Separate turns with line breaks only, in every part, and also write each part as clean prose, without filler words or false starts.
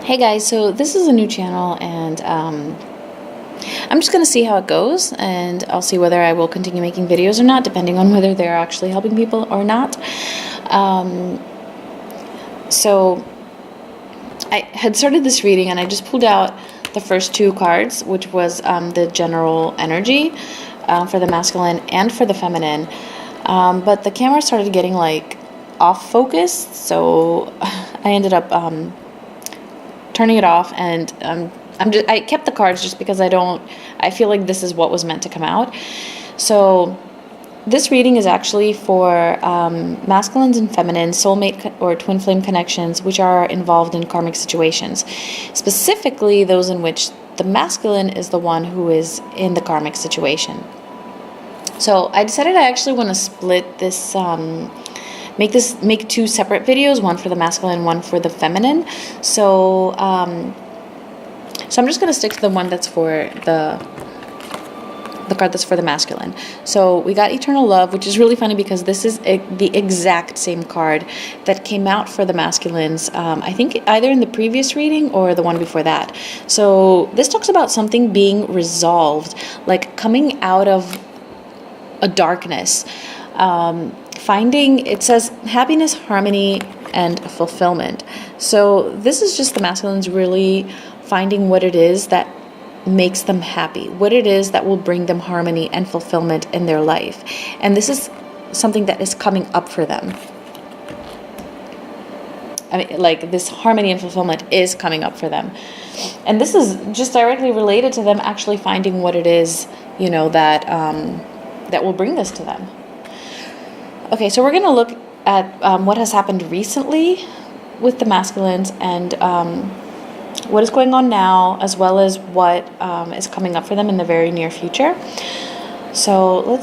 Hey guys, so this is a new channel and I'm just going to see how it goes, and I'll see whether I will continue making videos or not, depending on whether they're actually helping people or not. So I had started this reading and I just pulled out the first two cards, which was the general energy for the masculine and for the feminine. But the camera started getting like off focused, so I ended up turning it off, and I kept the cards just because I feel like this is what was meant to come out. So this reading is actually for masculines and feminines, soulmate or twin flame connections, which are involved in karmic situations, specifically those in which the masculine is the one who is in the karmic situation. So I decided I actually want to split this, make two separate videos, one for the masculine, one for the feminine. So I'm just going to stick to the one that's for the card that's for the masculine. So we got Eternal Love, which is really funny because this is the exact same card that came out for the masculines, I think either in the previous reading or the one before that. So this talks about something being resolved, like coming out of a darkness, finding, it says happiness, harmony, and fulfillment. So this is just the masculines really finding what it is that makes them happy, what it is that will bring them harmony and fulfillment in their life. And this is something that is coming up for them. I mean, like, this harmony and fulfillment is coming up for them. And this is just directly related to them actually finding what it is, you know, that that will bring this to them. Okay, so we're going to look at what has happened recently with the masculines, and what is going on now, as well as what is coming up for them in the very near future. So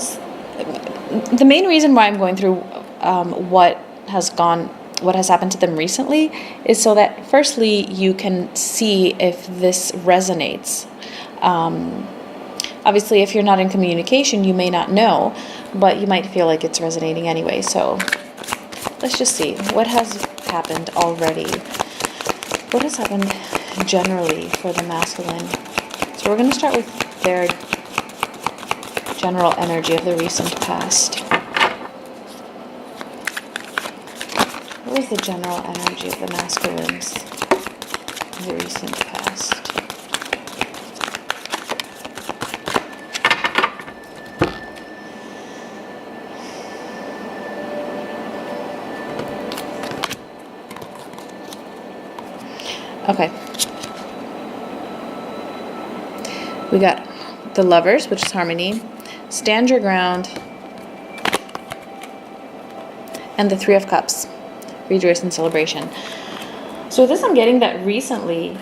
the main reason why I'm going through what has happened to them recently is so that firstly you can see if this resonates. Obviously, if you're not in communication, you may not know, but you might feel like it's resonating anyway. So let's just see what has happened already. What has happened generally for the masculine? So we're going to start with their general energy of the recent past. What was the general energy of the masculines in the recent past? Okay. We got the Lovers, which is harmony, stand your ground, and the Three of Cups, rejoice and celebration. So this, I'm getting that recently,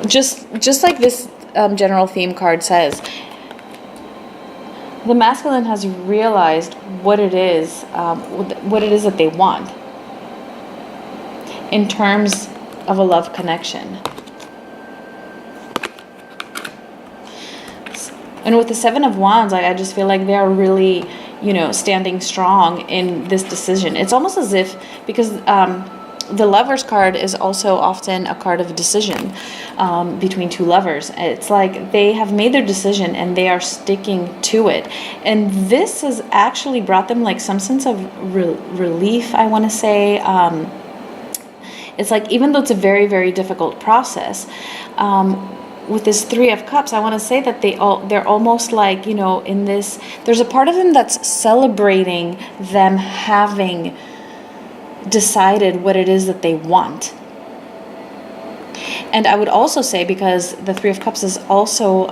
just like this general theme card says, the masculine has realized what it is that they want in terms of a love connection. And with the Seven of Wands, I just feel like they're really, standing strong in this decision. It's almost as if, because the Lovers card is also often a card of decision between two lovers. It's like they have made their decision and they are sticking to it. And this has actually brought them like some sense of relief, I want to say. It's like, even though it's a very, very difficult process, with this Three of Cups, I want to say that they're almost like, in this, there's a part of them that's celebrating them having decided what it is that they want. And I would also say, because the Three of Cups is also,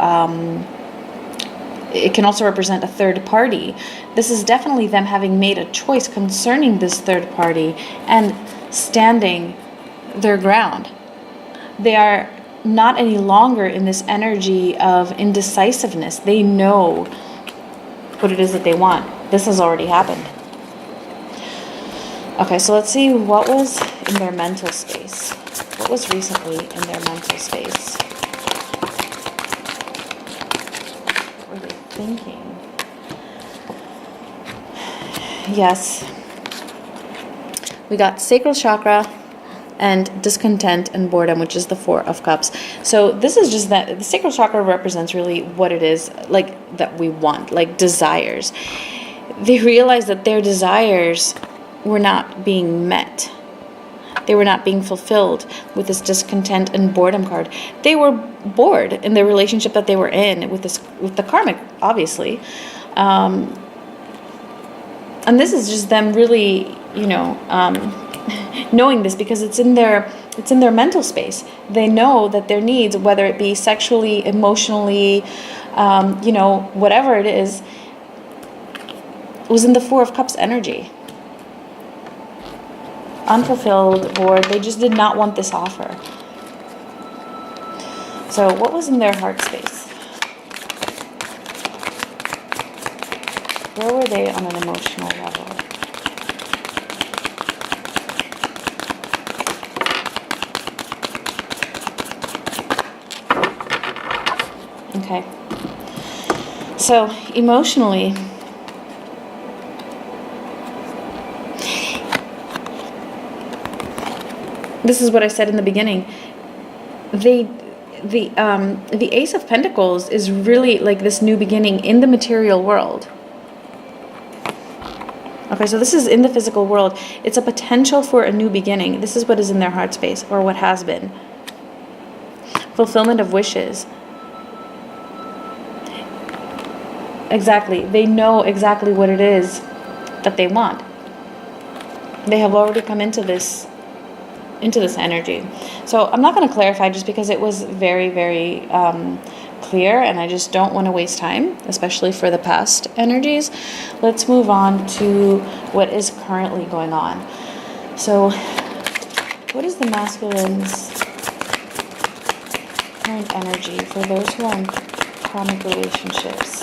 it can also represent a third party. This is definitely them having made a choice concerning this third party and standing their ground. They are not any longer in this energy of indecisiveness. They know what it is that they want. This has already happened. Okay, so let's see what was in their mental space. What was recently in their mental space? What were they thinking? Yes. we got sacral chakra and discontent and boredom, which is the Four of Cups. So this is just that the sacral chakra represents really what it is, like, that we want, like desires. They realized that their desires were not being met. They were not being fulfilled with this discontent and boredom card. They were bored in the relationship that they were in with the karmic, obviously. And this is just them really, knowing this, because it's in their mental space. They know that their needs, whether it be sexually, emotionally, whatever it is, was in the Four of Cups energy. Unfulfilled, bored. They just did not want this offer. So what was in their heart space? Where were they on an emotional level? Okay. So emotionally, this is what I said in the beginning. The Ace of Pentacles is really like this new beginning in the material world. Okay, so this is in the physical world. It's a potential for a new beginning. This is what is in their heart space, or what has been. Fulfillment of wishes. Exactly. They know exactly what it is that they want. They have already come into this energy. So I'm not going to clarify, just because it was very, very clear, and I just don't want to waste time, especially for the past energies. Let's move on to what is currently going on. So what is the masculine's current energy for those who are in karmic relationships?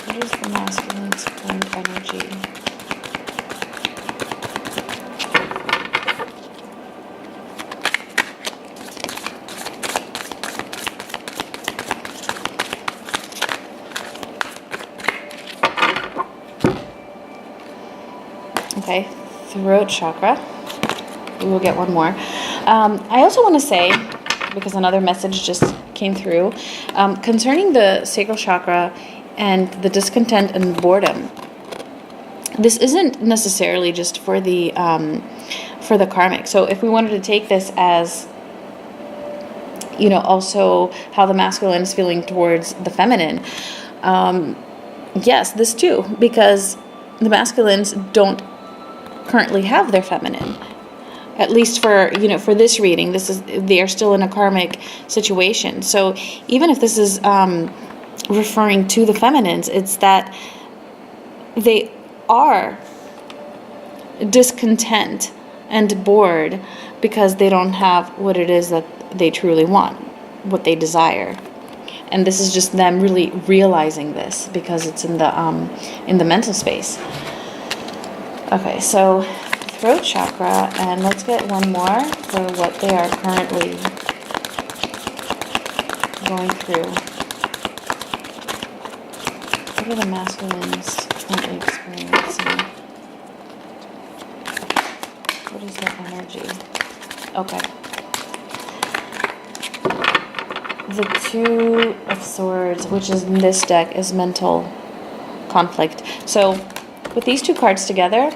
What is the masculine's current energy? Okay, throat chakra. We will get one more. I also want to say, because another message just came through, concerning the sacral chakra and the discontent and boredom. This isn't necessarily just for the karmic. So if we wanted to take this as, also how the masculine is feeling towards the feminine, yes, this too, because the masculines don't currently have their feminine, at least for this reading. They are still in a karmic situation. So even if this is referring to the feminines, it's that they are discontent and bored because they don't have what it is that they truly want, what they desire. And this is just them really realizing this, because it's in the mental space. Okay, so throat chakra, and let's get one more for what they are currently going through. What are the masculines currently experiencing? What is their energy? Okay. The Two of Swords, which is in this deck, is mental conflict. So with these two cards together,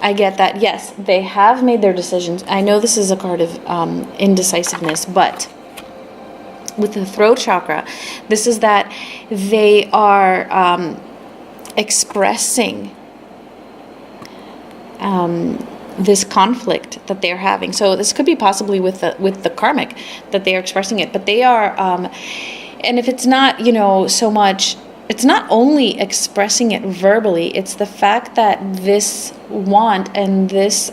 I get that, yes, they have made their decisions. I know this is a card of indecisiveness, but with the throat chakra, this is that they are expressing this conflict that they're having. So this could be possibly with the karmic, that they are expressing it, but they are, and if it's not, so much, it's not only expressing it verbally, it's the fact that this want and this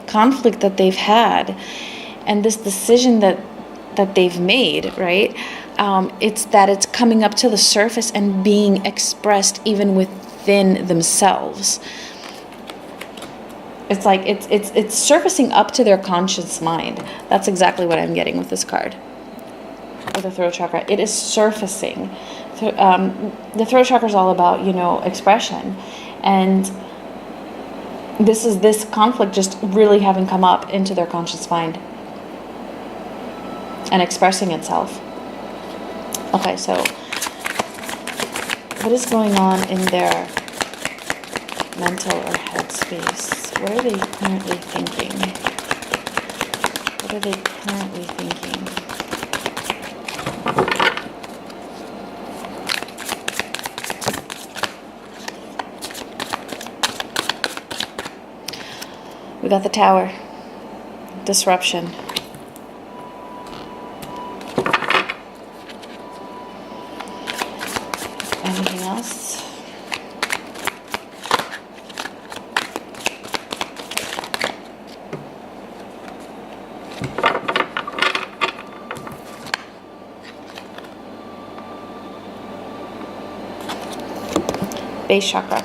conflict that they've had, and this decision that they've made, right? It's that it's coming up to the surface and being expressed even within themselves. It's like it's surfacing up to their conscious mind. That's exactly what I'm getting with this card. With the throat chakra, it is surfacing. The throat chakra is all about, expression, and this is this conflict just really having come up into their conscious mind and expressing itself. Okay, so what is going on in their mental or head space? What are they currently thinking? What are they currently thinking? We got the Tower. Disruption. Anything else? Base chakra.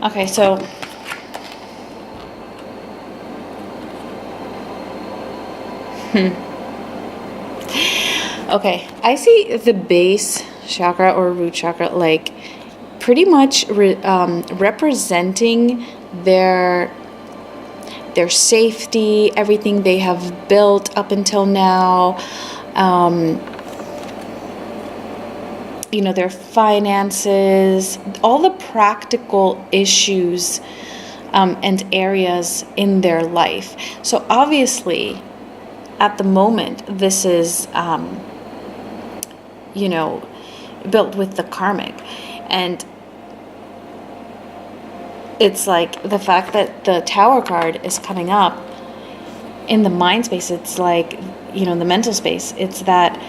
Okay, so okay, I see the base chakra or root chakra like pretty much representing their safety, everything they have built up until now, you know, their finances, all the practical issues and areas in their life. So obviously, at the moment, this is, you know, built with the karmic. And it's like the fact that the Tower card is coming up in the mind space, it's like, you know, in the mental space, it's that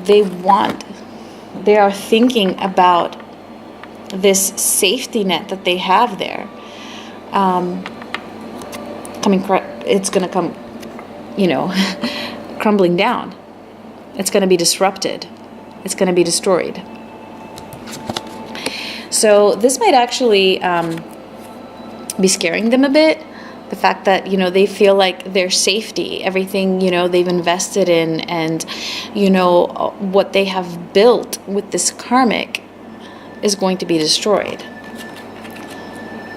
they are thinking about this safety net that they have there. It's going to come, you know, crumbling down. It's going to be disrupted. It's going to be destroyed. So this might actually be scaring them a bit. The fact that, you know, they feel like their safety, everything, you know, they've invested in and, you know, what they have built with this karmic is going to be destroyed.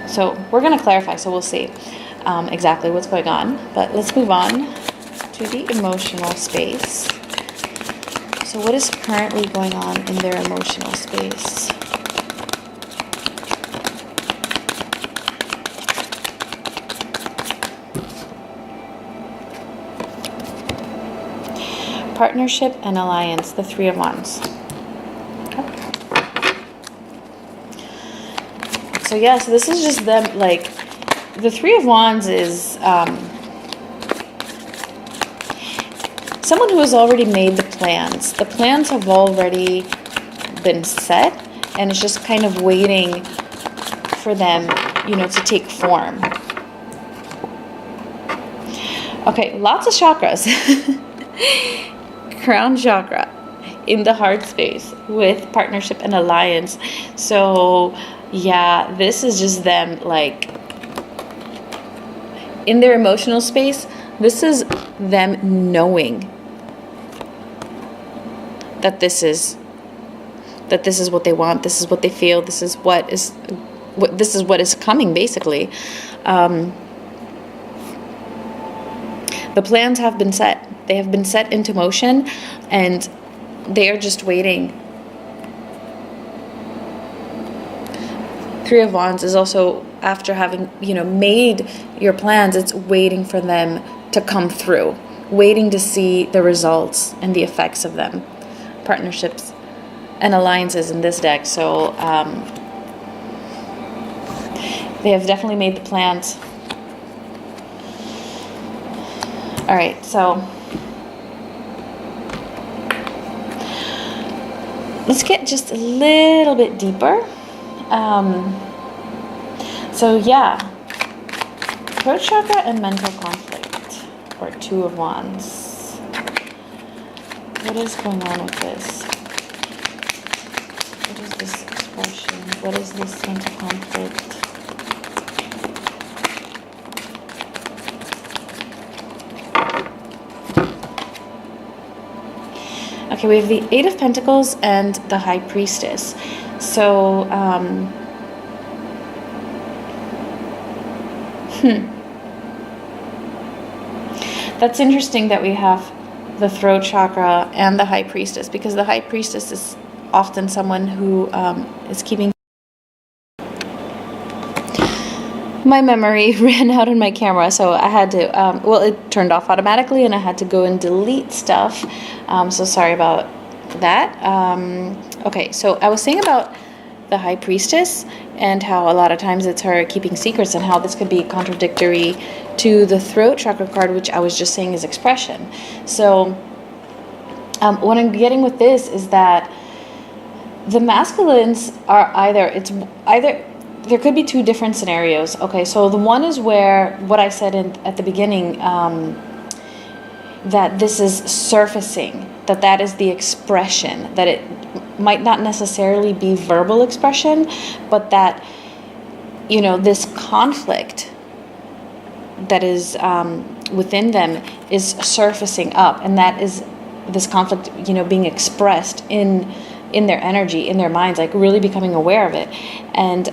So we're going to clarify, so we'll see exactly what's going on. But let's move on to the emotional space. So what is currently going on in their emotional space? Partnership and alliance, the Three of Wands. Okay. So yeah, so this is just them, like, the Three of Wands is someone who has already made the plans. The plans have already been set, and it's just kind of waiting for them, you know, to take form. Okay, lots of chakras. Crown chakra in the heart space with partnership and alliance. So yeah, this is just them, like, in their emotional space, this is them knowing that this is what they want, this is what they feel, this is what is coming, basically. The plans have been set. They have been set into motion, and they are just waiting. Three of Wands is also, after having, you know, made your plans, it's waiting for them to come through, waiting to see the results and the effects of them. Partnerships and alliances in this deck. So they have definitely made the plans. All right, so let's get just a little bit deeper. So yeah, throat chakra and mental conflict, or Two of Wands. What is going on with this? What is this expression? What is this mental conflict? Okay, we have the Eight of Pentacles and the High Priestess. So, that's interesting that we have the throat chakra and the High Priestess, because the High Priestess is often someone who is keeping... My memory ran out on my camera, so I had to, well, it turned off automatically and I had to go and delete stuff. So sorry about that. Okay, so I was saying about the High Priestess and how a lot of times it's her keeping secrets, and how this could be contradictory to the throat chakra card, which I was just saying is expression. So what I'm getting with this is that the masculines are either there could be two different scenarios. Okay, so the one is where what I said at the beginning, that this is surfacing, that is the expression, that it might not necessarily be verbal expression, but that, you know, this conflict that is within them is surfacing up, and that is this conflict, you know, being expressed in their energy, in their minds, like really becoming aware of it. And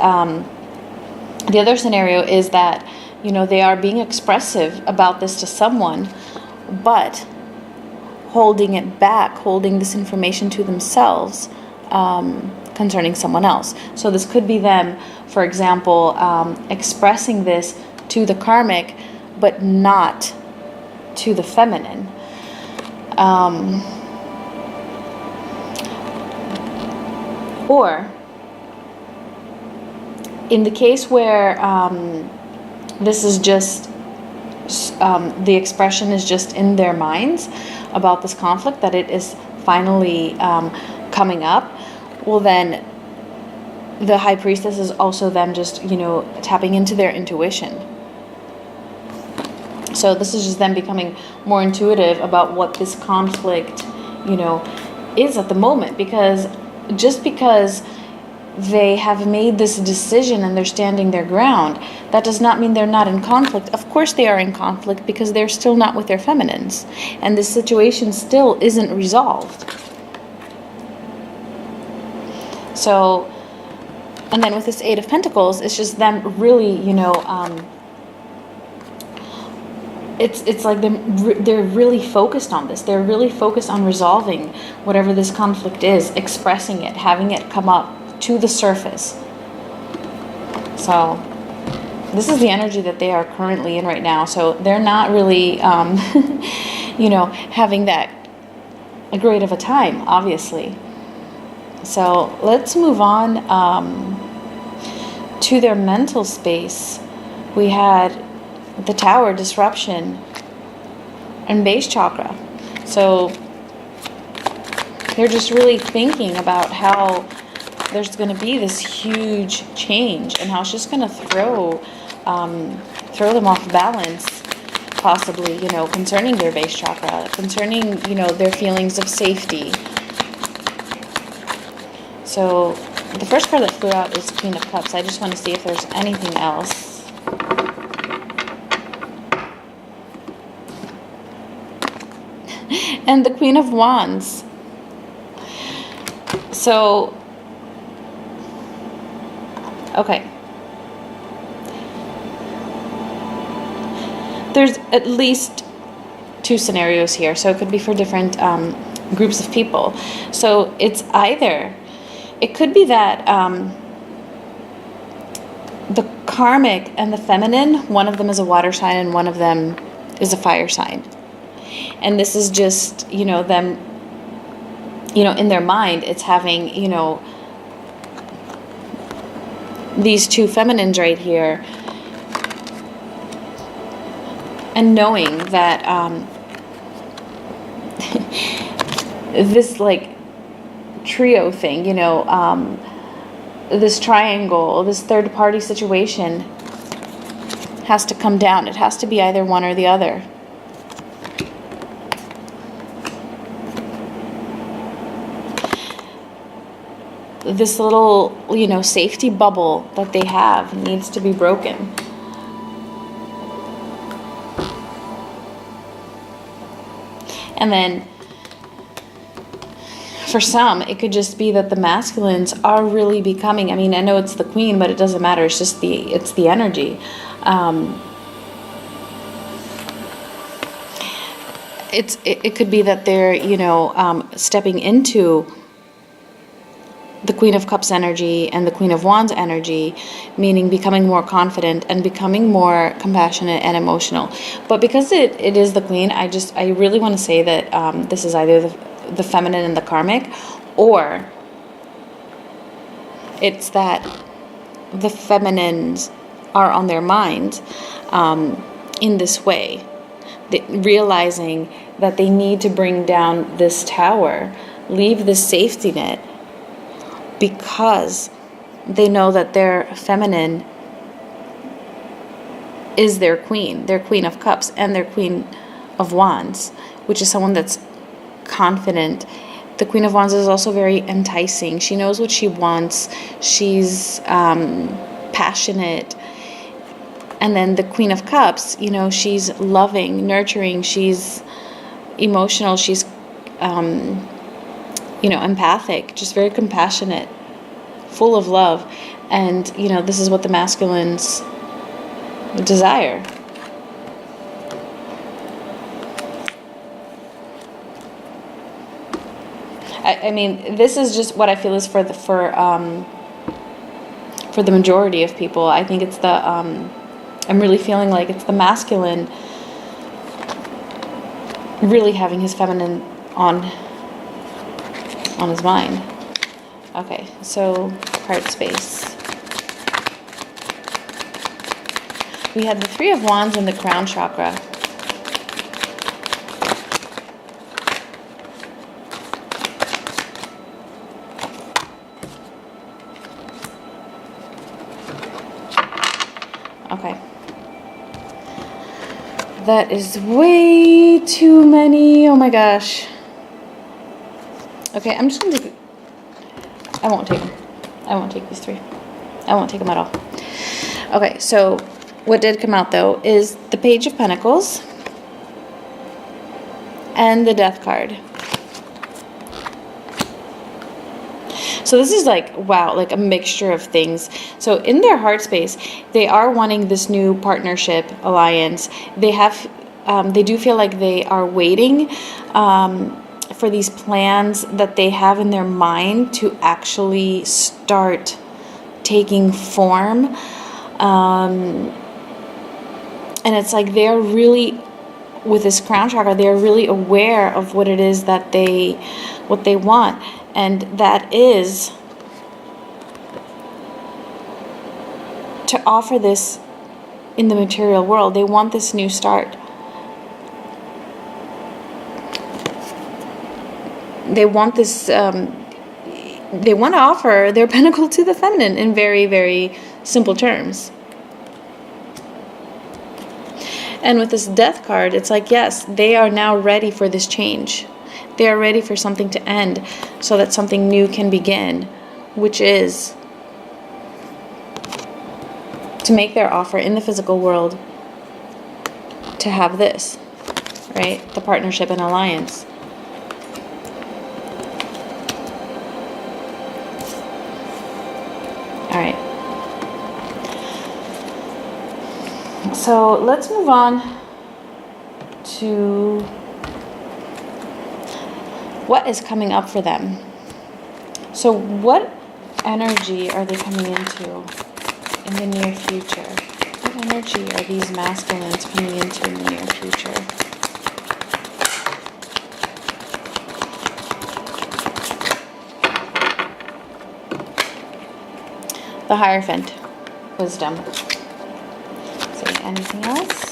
the other scenario is that, you know, they are being expressive about this to someone, but holding it back, holding this information to themselves concerning someone else. So this could be them, for example, expressing this to the karmic, but not to the feminine. Or in the case where this is just the expression is just in their minds about this conflict, that it is finally coming up, well then the High Priestess is also them just, you know, tapping into their intuition. So this is just them becoming more intuitive about what this conflict, you know, is at the moment. Because just because they have made this decision and they're standing their ground, that does not mean they're not in conflict. Of course they are in conflict, because they're still not with their feminines, and this situation still isn't resolved. So, and then with this Eight of Pentacles, it's just them really, you know, it's like they're really focused on this. They're really focused on resolving whatever this conflict is, expressing it, having it come up to the surface. So this is the energy that they are currently in right now. So they're not really, you know, having that great of a time, obviously. So let's move on to their mental space. We had the Tower, disruption, and base chakra. So they're just really thinking about how there's going to be this huge change, and how it's just going to throw them off balance, possibly, you know, concerning their base chakra, concerning, you know, their feelings of safety. So the first card that flew out is Queen of Cups. I just want to see if there's anything else. And the Queen of Wands. So, okay. There's at least two scenarios here. So it could be for different groups of people. So it's either, it could be that the karmic and the feminine, one of them is a water sign and one of them is a fire sign. And this is just, you know, them, you know, in their mind, it's having, you know, these two feminines right here, and knowing that this, like, trio thing, you know, this triangle, this third party situation has to come down. It has to be either one or the other. This little, you know, safety bubble that they have needs to be broken. And then for some, it could just be that the masculines are really becoming, I mean, I know it's the queen, but it doesn't matter. It's just it's the energy. It could be that they're, you know, stepping into the Queen of Cups energy and the Queen of Wands energy, meaning becoming more confident and becoming more compassionate and emotional. But because it is the Queen, I really want to say that this is either the feminine and the karmic, or it's that the feminines are on their mind in this way, realizing that they need to bring down this tower, leave this safety net, because they know that their feminine is their Queen of Cups, and their Queen of Wands, which is someone that's confident. The Queen of Wands is also very enticing. She knows what she wants. She's passionate. And then the Queen of Cups, you know, she's loving, nurturing, she's emotional, she's you know, empathic, just very compassionate, full of love. And, you know, this is what the masculines desire. I mean, this is just what I feel is for the majority of people. I think it's the I'm really feeling like it's the masculine really having his feminine on his mind. Okay, so heart space. We had the Three of Wands in the crown chakra. Okay. That is way too many. Oh my gosh. Okay, I'm just going to... I won't take them. I won't take these three. I won't take them at all. Okay, so what did come out, though, is the Page of Pentacles and the Death card. So this is like, wow, like a mixture of things. So in their heart space, they are wanting this new partnership, alliance. They do feel like they are waiting for these plans that they have in their mind to actually start taking form. And it's like they're really, with this crown chakra, they're really aware of what it is that what they want. And that is to offer this in the material world. They want this new start. They want this, they want to offer their pentacle to the feminine in very, very simple terms. And with this Death card, it's like, yes, they are now ready for this change. They are ready for something to end so that something new can begin, which is to make their offer in the physical world to have this, right? The partnership and alliance. All right. So let's move on to what is coming up for them. So what energy are they coming into in the near future? What energy are these masculines coming into in the near future? The Hierophant, wisdom. Say anything else?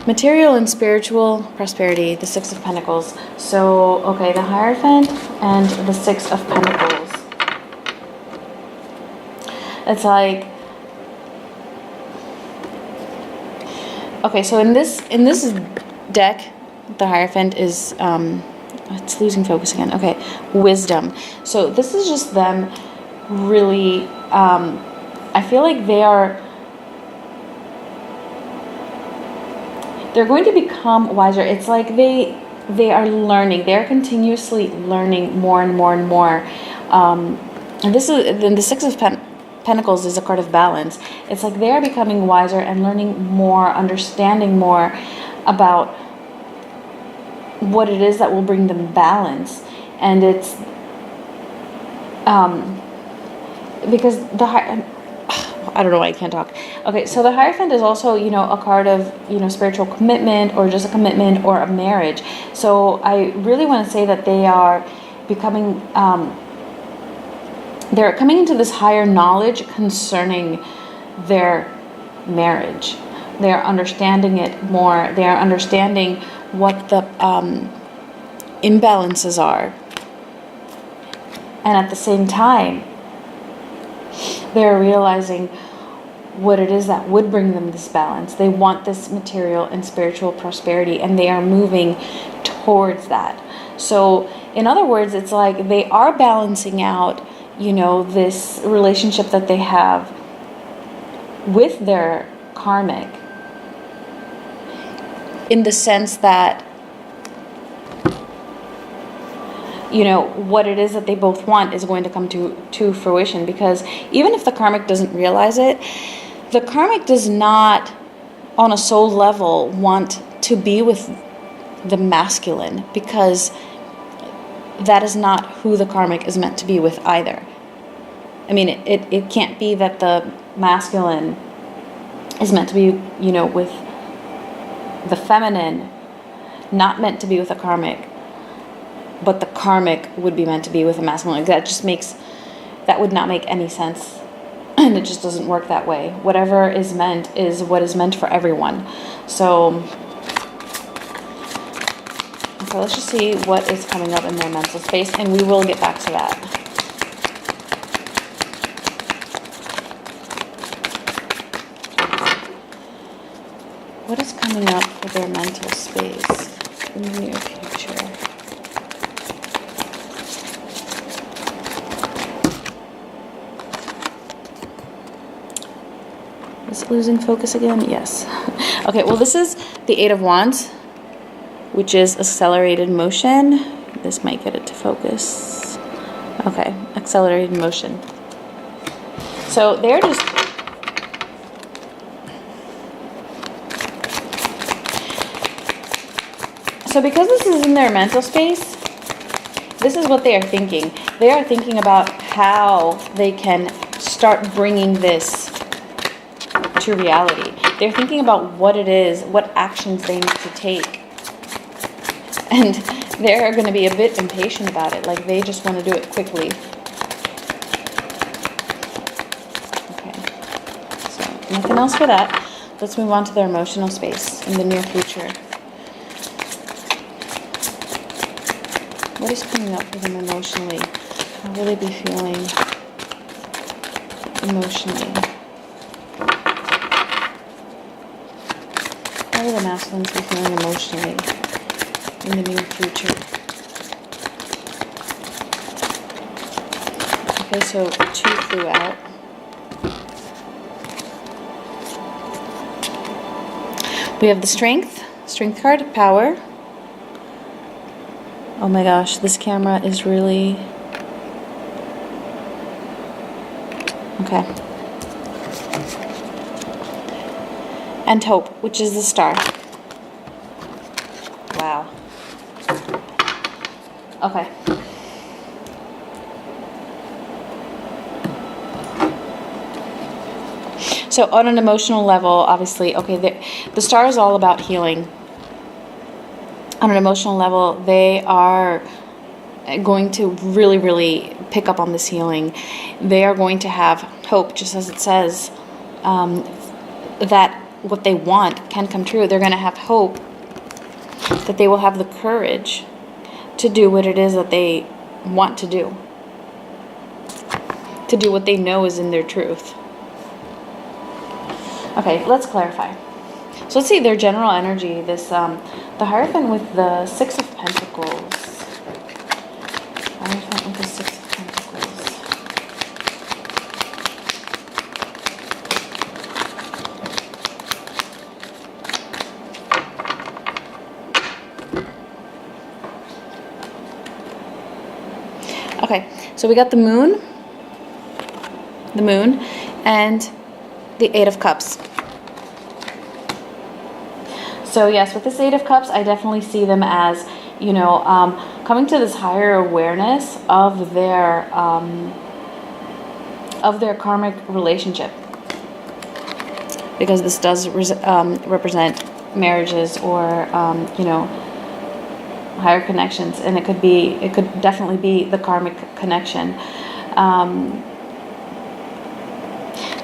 Material and spiritual prosperity, the Six of Pentacles. So, okay, the Hierophant and the Six of Pentacles. It's like, okay, so in this deck, the Hierophant is, it's losing focus again. Okay, wisdom. So this is just them really, I feel like they are, they're going to become wiser. It's like they are learning. They're continuously learning more and more and more. And this is then the Six of Pentacles is a card of balance. It's like they're becoming wiser and learning more, understanding more about what it is that will bring them balance. And it's because I don't know why I can't talk. Okay, so the Hierophant is also, you know, a card of, you know, spiritual commitment, or just a commitment or a marriage. So I really want to say that they are becoming, they're coming into this higher knowledge concerning their marriage. They're understanding it more. They are understanding what the imbalances are. And at the same time, they're realizing what it is that would bring them this balance. They want this material and spiritual prosperity, and they are moving towards that. So, in other words, it's like they are balancing out, you know, this relationship that they have with their karmic, in the sense that, you know, what it is that they both want is going to come to fruition. Because even if the karmic doesn't realize it, the karmic does not, on a soul level, want to be with the masculine, because that is not who the karmic is meant to be with either. I mean, it can't be that the masculine is meant to be, you know, with the feminine, not meant to be with the karmic, but the karmic would be meant to be with a masculine. That would not make any sense. And it just doesn't work that way. Whatever is meant is what is meant for everyone. So let's just see what is coming up in their mental space, and we will get back to that. What is coming up for their mental space in the near future? Is it losing focus again? Yes. Okay, well, this is the Eight of Wands, which is accelerated motion. This might get it to focus. Okay, accelerated motion. So they're just... So because this is in their mental space, this is what they are thinking. They are thinking about how they can start bringing this to reality. They're thinking about what it is, what actions they need to take. And they're going to be a bit impatient about it. Like, they just want to do it quickly. Okay. So, nothing else for that. Let's move on to their emotional space in the near future. What is coming up for them emotionally? How will they be feeling emotionally? How will the masculines be feeling emotionally in the near future? Okay, so 2 flew out. We have the strength card, power. Oh my gosh, this camera is really... Okay. And hope, which is the star. Wow. Okay. So on an emotional level, obviously, okay, the star is all about healing. On an emotional level, they are going to really, really pick up on this healing. They are going to have hope, just as it says, that what they want can come true. They're going to have hope that they will have the courage to do what it is that they want to do what they know is in their truth. Okay, let's clarify. So let's see their general energy. This the Hierophant with the Six of Pentacles. Hierophant with the Six of Pentacles. Okay, so we got the moon, and the Eight of Cups. So yes, with this Eight of Cups, I definitely see them as, you know, coming to this higher awareness of their karmic relationship, because this does represent marriages or you know, higher connections, and it could definitely be the karmic connection.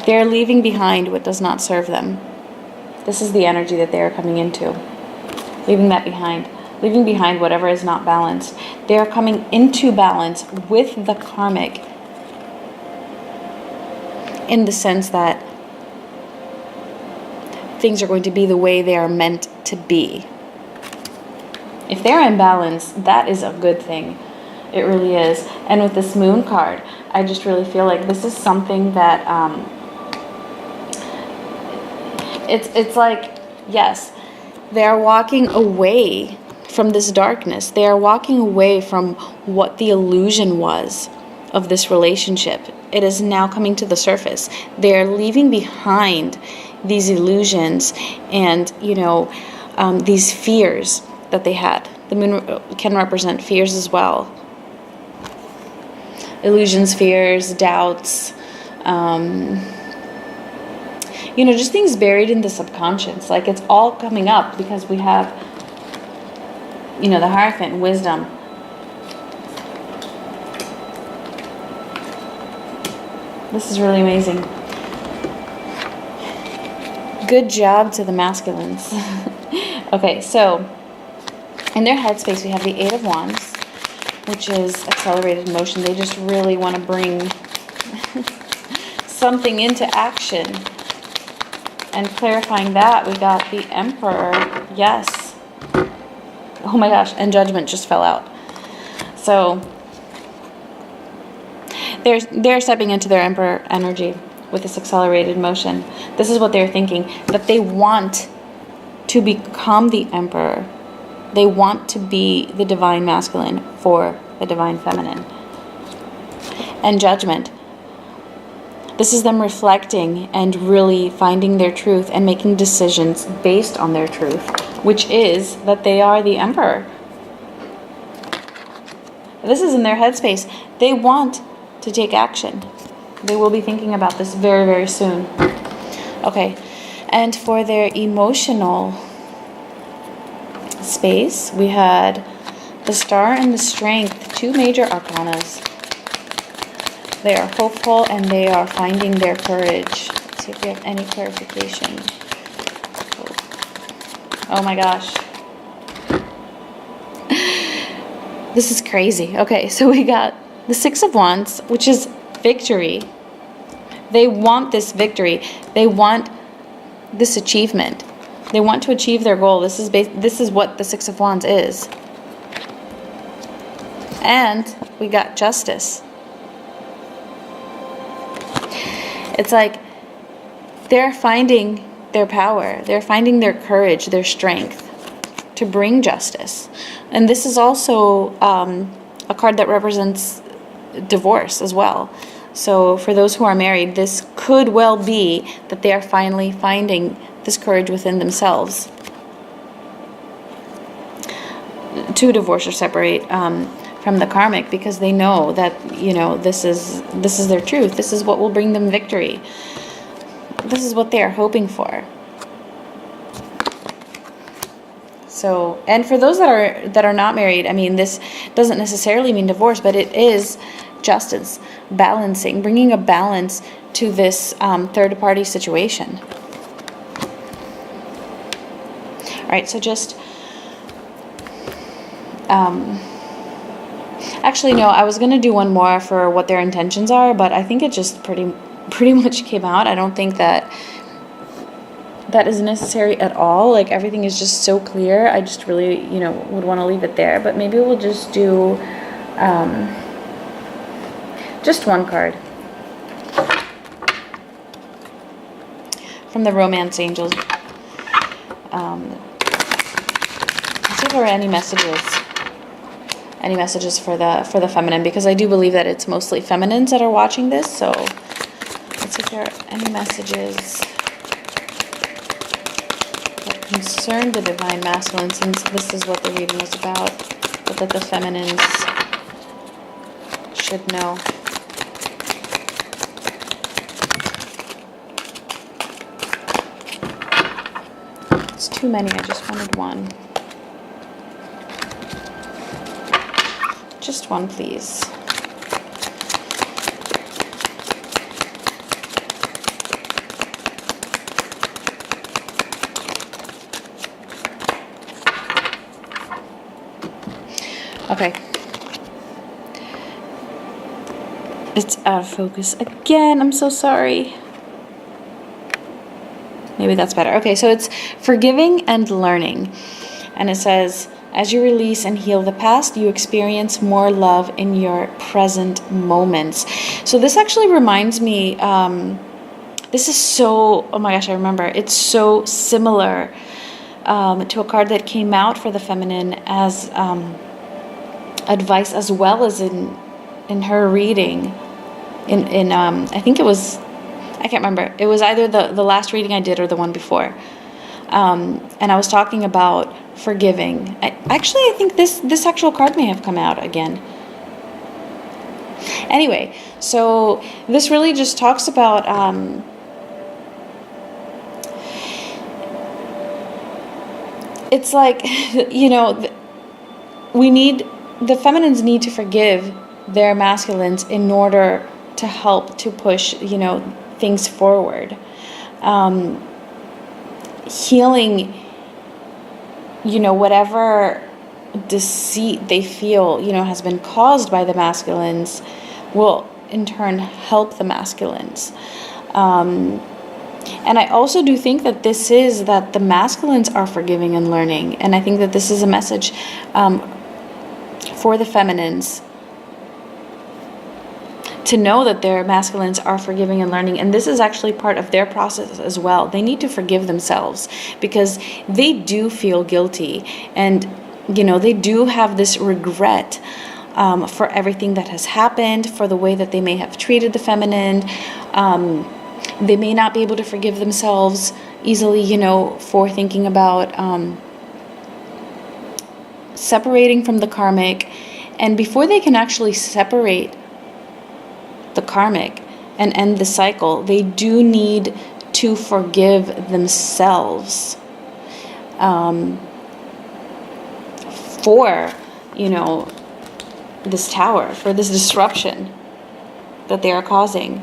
They're leaving behind what does not serve them. This is the energy that they are coming into. Leaving that behind. Leaving behind whatever is not balanced. They are coming into balance with the karmic, in the sense that things are going to be the way they are meant to be. If they're in balance, that is a good thing. It really is. And with this moon card, I just really feel like this is something that it's like, yes, they are walking away from this darkness. They are walking away from what the illusion was of this relationship. It is now coming to the surface. They are leaving behind these illusions and, you know, these fears that they had. The moon can represent fears as well. Illusions, fears, doubts, you know, just things buried in the subconscious. Like, it's all coming up because we have, you know, the Hierophant, wisdom. This is really amazing. Good job to the masculines. Okay, so in their headspace, we have the Eight of Wands, which is accelerated motion. They just really want to bring something into action. And clarifying that, we got the Emperor. Yes. Oh my gosh, and Judgment just fell out. So they're stepping into their Emperor energy with this accelerated motion. This is what they're thinking, that they want to become the Emperor. They want to be the divine masculine for the divine feminine. And Judgment. This is them reflecting and really finding their truth and making decisions based on their truth, which is that they are the Emperor. This is in their headspace. They want to take action. They will be thinking about this very, very soon. Okay, and for their emotional space, we had the Star and the Strength, two major arcanas. They are hopeful and they are finding their courage. Let's see if we have any clarification. Oh my gosh. This is crazy. Okay, so we got the Six of Wands, which is victory. They want this victory. They want this achievement. They want to achieve their goal. This is what the Six of Wands is. And we got Justice. It's like they're finding their power. They're finding their courage, their strength to bring justice. And this is also a card that represents divorce as well. So for those who are married, this could well be that they are finally finding this courage within themselves to divorce or separate from the karmic, because they know that, you know, this is their truth. This is what will bring them victory. This is what they are hoping for. So, and for those that are not married, I mean, this doesn't necessarily mean divorce, but it is justice, balancing, bringing a balance to this third party situation. All right, so just actually, no, I was going to do one more for what their intentions are, but I think it just pretty much came out. I don't think that is necessary at all. Like, everything is just so clear. I just really, you know, would want to leave it there. But maybe we'll just do just one card from the Romance Angels. Let's see if there are any messages. any messages for the feminine, because I do believe that it's mostly feminines that are watching this. So let's see if there are any messages that concern the divine masculine, since this is what the reading was about, but that the feminines should know. It's too many. I just wanted one. Just one, please. Okay. It's out of focus again. I'm so sorry. Maybe that's better. Okay, so it's forgiving and learning. And it says, as you release and heal the past, you experience more love in your present moments. So this actually reminds me, this is so, oh my gosh, I remember. It's so similar to a card that came out for the feminine as advice, as well as in her reading. I think it was, I can't remember. It was either the last reading I did or the one before. And I was talking about forgiving. I think this actual card may have come out again. Anyway, so this really just talks about it's like, you know, the feminines need to forgive their masculines in order to help to push, you know, things forward. Healing, you know, whatever deceit they feel, you know, has been caused by the masculines will in turn help the masculines. And I also do think that that the masculines are forgiving and learning. And I think that this is a message for the feminines to know that their masculines are forgiving and learning. And this is actually part of their process as well. They need to forgive themselves because they do feel guilty. And, you know, they do have this regret for everything that has happened, for the way that they may have treated the feminine. They may not be able to forgive themselves easily, you know, for thinking about separating from the karmic. And before they can actually separate the karmic and end the cycle, they do need to forgive themselves for, you know, this tower, for this disruption that they are causing.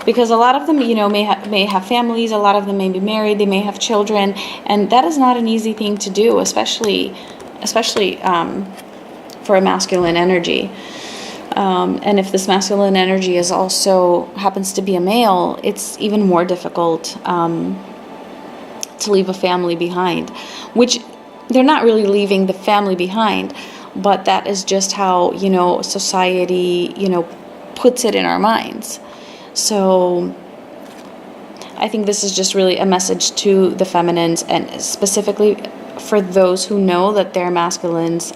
Because a lot of them, you know, may have families, a lot of them may be married, they may have children, and that is not an easy thing to do, especially for a masculine energy. And if this masculine energy is also happens to be a male, it's even more difficult to leave a family behind, which they're not really leaving the family behind, but that is just how, you know, society, you know, puts it in our minds. So I think this is just really a message to the feminines, and specifically for those who know that their masculines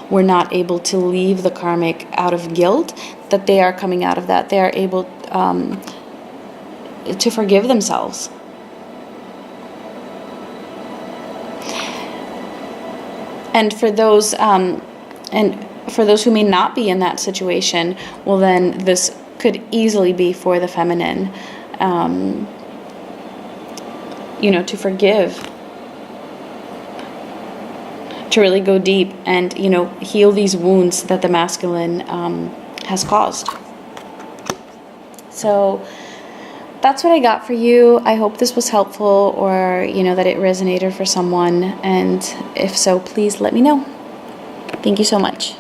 were not able to leave the karmic out of guilt, that they are coming out of that. They are able to forgive themselves. And for those who may not be in that situation, well, then this could easily be for the feminine, you know, to forgive, to really go deep and, you know, heal these wounds that the masculine has caused. So that's what I got for you. I hope this was helpful, or, you know, that it resonated for someone. And if so, please let me know. Thank you so much.